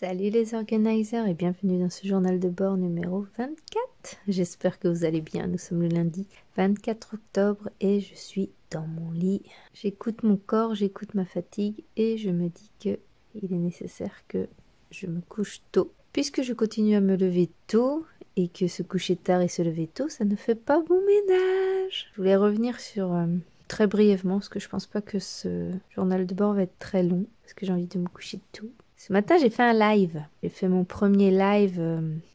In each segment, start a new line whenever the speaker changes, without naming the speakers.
Salut les organisers et bienvenue dans ce journal de bord numéro 24. J'espère que vous allez bien. Nous sommes le lundi 24 octobre et je suis dans mon lit. J'écoute mon corps, j'écoute ma fatigue et je me dis que il est nécessaire que je me couche tôt. Puisque je continue à me lever tôt et que se coucher tard et se lever tôt, ça ne fait pas bon ménage. Je voulais revenir sur très brièvement parce que je pense pas que ce journal de bord va être très long parce que j'ai envie de me coucher tôt. Ce matin, j'ai fait un live. J'ai fait mon premier live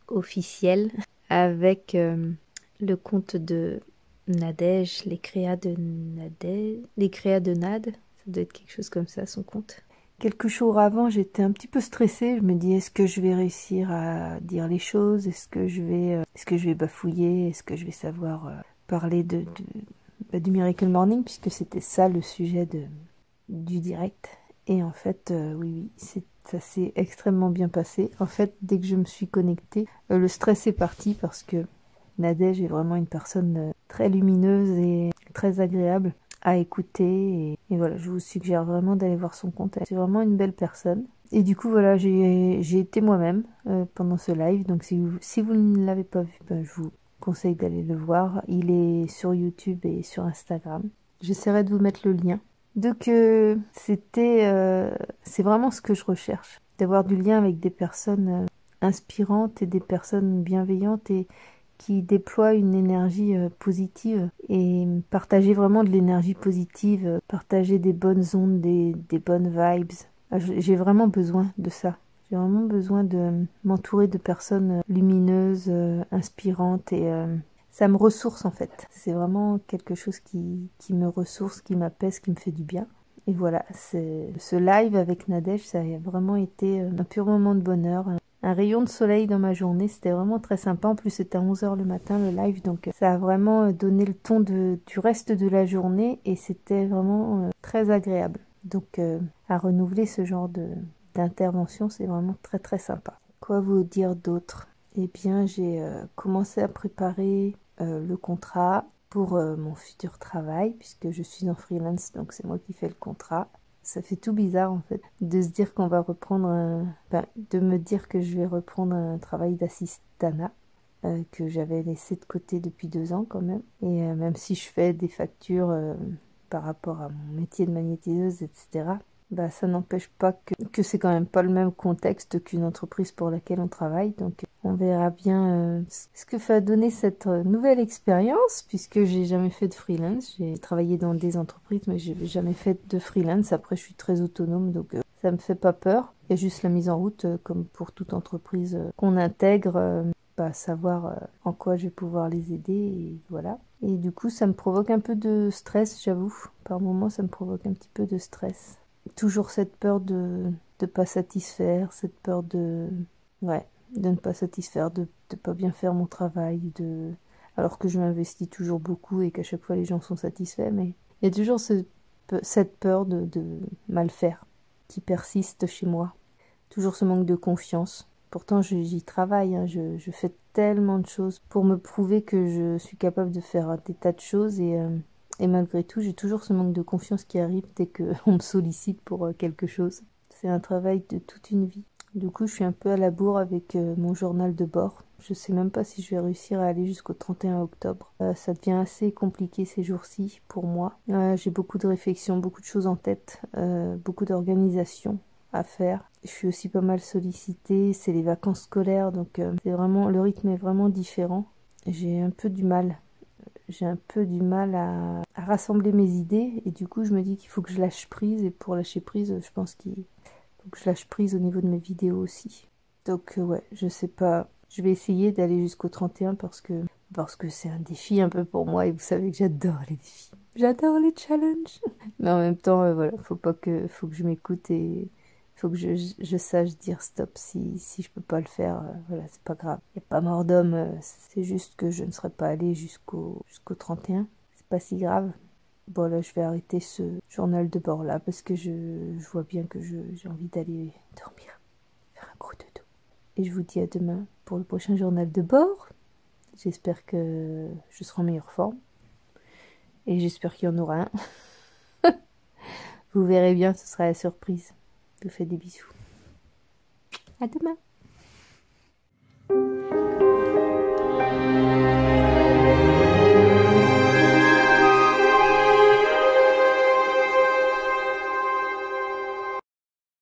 officiel avec le compte de Nadège, les créas de Nadège, les créas de Nad. Ça doit être quelque chose comme ça, son compte. Quelques jours avant, j'étais un petit peu stressée. Je me dis, est-ce que je vais réussir à dire les choses? Est-ce que je vais bafouiller? Est-ce que je vais savoir parler du Miracle Morning? Puisque c'était ça le sujet du direct. Et en fait, oui, ça s'est extrêmement bien passé. En fait, dès que je me suis connectée, le stress est parti parce que Nadège est vraiment une personne très lumineuse et très agréable à écouter. Et voilà, je vous suggère vraiment d'aller voir son compte. C'est vraiment une belle personne. Et du coup, voilà, j'ai été moi-même pendant ce live. Donc, si vous ne l'avez pas vu, ben, je vous conseille d'aller le voir. Il est sur YouTube et sur Instagram. J'essaierai de vous mettre le lien. Donc c'est vraiment ce que je recherche, d'avoir du lien avec des personnes inspirantes et des personnes bienveillantes et qui déploient une énergie positive et partager vraiment de l'énergie positive, partager des bonnes ondes, des bonnes vibes. J'ai vraiment besoin de ça. J'ai vraiment besoin de m'entourer de personnes lumineuses, inspirantes et ça me ressource en fait. C'est vraiment quelque chose qui me ressource, qui m'apaise, qui me fait du bien. Et voilà, ce live avec Nadège, ça a vraiment été un pur moment de bonheur, un rayon de soleil dans ma journée. C'était vraiment très sympa. En plus, c'était à 11 h le matin le live, donc ça a vraiment donné le ton du reste de la journée et c'était vraiment très agréable. Donc à renouveler ce genre d'intervention, c'est vraiment très très sympa. Quoi vous dire d'autre? Eh bien, j'ai commencé à préparer le contrat pour mon futur travail, puisque je suis en freelance, donc c'est moi qui fais le contrat. Ça fait tout bizarre en fait, de se dire qu'on va reprendre de me dire que je vais reprendre un travail d'assistanat que j'avais laissé de côté depuis 2 ans quand même. Et même si je fais des factures par rapport à mon métier de magnétiseuse, etc., bah, ça n'empêche pas que c'est quand même pas le même contexte qu'une entreprise pour laquelle on travaille. Donc on verra bien ce que va donner cette nouvelle expérience, puisque j'ai jamais fait de freelance. J'ai travaillé dans des entreprises, mais j'ai jamais fait de freelance. Après, je suis très autonome, donc ça me fait pas peur. Il y a juste la mise en route, comme pour toute entreprise qu'on intègre, savoir en quoi je vais pouvoir les aider, et voilà. Et du coup, ça me provoque un peu de stress, j'avoue. Par moments, ça me provoque un petit peu de stress. Toujours cette peur de pas satisfaire, cette peur de ne pas satisfaire, de pas bien faire mon travail, alors que je m'investis toujours beaucoup et qu'à chaque fois les gens sont satisfaits, mais il y a toujours cette peur de mal faire qui persiste chez moi. Toujours ce manque de confiance. Pourtant j'y travaille, hein, je fais tellement de choses pour me prouver que je suis capable de faire des tas de choses et malgré tout, j'ai toujours ce manque de confiance qui arrive dès qu'on me sollicite pour quelque chose. C'est un travail de toute une vie. Du coup, je suis un peu à la bourre avec mon journal de bord. Je sais même pas si je vais réussir à aller jusqu'au 31 octobre. Ça devient assez compliqué ces jours-ci pour moi. J'ai beaucoup de réflexions, beaucoup de choses en tête, beaucoup d'organisation à faire. Je suis aussi pas mal sollicitée. C'est les vacances scolaires, donc c'est vraiment, le rythme est vraiment différent. J'ai un peu du mal à rassembler mes idées et du coup je me dis qu'il faut que je lâche prise et pour lâcher prise je pense qu'il faut que je lâche prise au niveau de mes vidéos aussi. Donc ouais, je sais pas, je vais essayer d'aller jusqu'au 31 parce que c'est un défi un peu pour moi et vous savez que j'adore les défis. J'adore les challenges. Mais en même temps voilà, faut que je m'écoute et faut que je sache dire stop si je peux pas le faire, voilà, c'est pas grave. Il n'y a pas mort d'homme, c'est juste que je ne serais pas allée jusqu'au 31. C'est pas si grave. Bon là je vais arrêter ce journal de bord là parce que je vois bien que j'ai envie d'aller dormir, faire un gros dodo. Et je vous dis à demain pour le prochain journal de bord. J'espère que je serai en meilleure forme. Et j'espère qu'il y en aura un. Vous verrez bien, ce sera la surprise. Je vous fais des bisous. À demain.